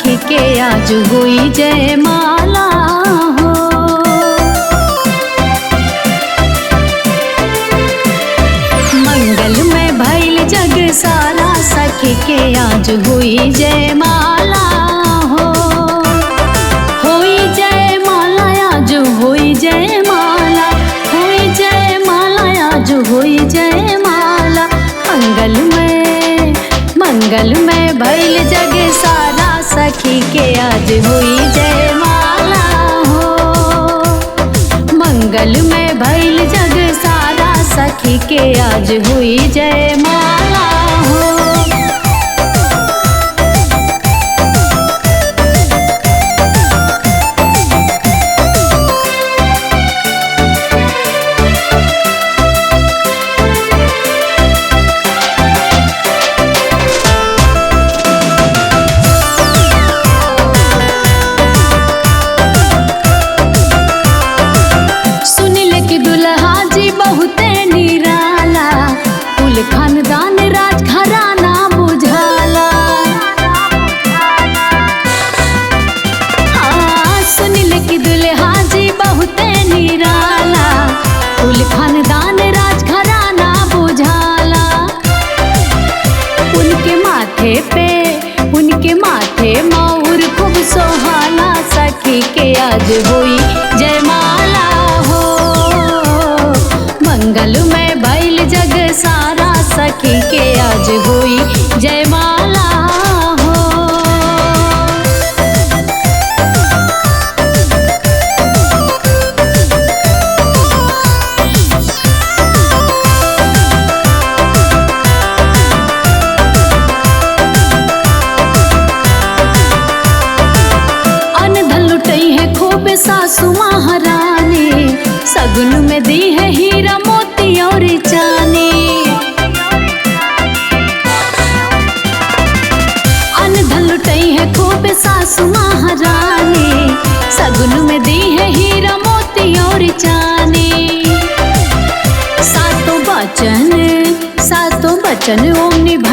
सखी के आज हुई जयमाला हो। मंगल में भइल जग सारा सखी के आज हुई जयमाला हो। हुई जयमाला आज हुई जयमाला, हुई जयमाला आज हुई जयमाला। मंगल में भइल जग सारा सखी के आज हुई जयमाला हो। मंगल में भइल जग सारा सखी के आज हुई जयमाला हो। बहुते निराला कुल खानदान राज घराना बुझाला। सुनिल की दुल्हा जी बहुते निराला कुल खानदान राज घराना बुझाला। उनके माथे मौर खूब सोहाला सखी के आज हुई जयमाला हो। मंगल में भइल जग सारा सखी के आज हुई जयमाला हो। अनधन लुटई है खूब सासु महारानी, सगुन में दी है हीरा मोती और चांदी। अनधन लुटई है खूब सासु महारानी, सगुन में दी है हीरा मोती और चांदी। सातों बचन ओम निभा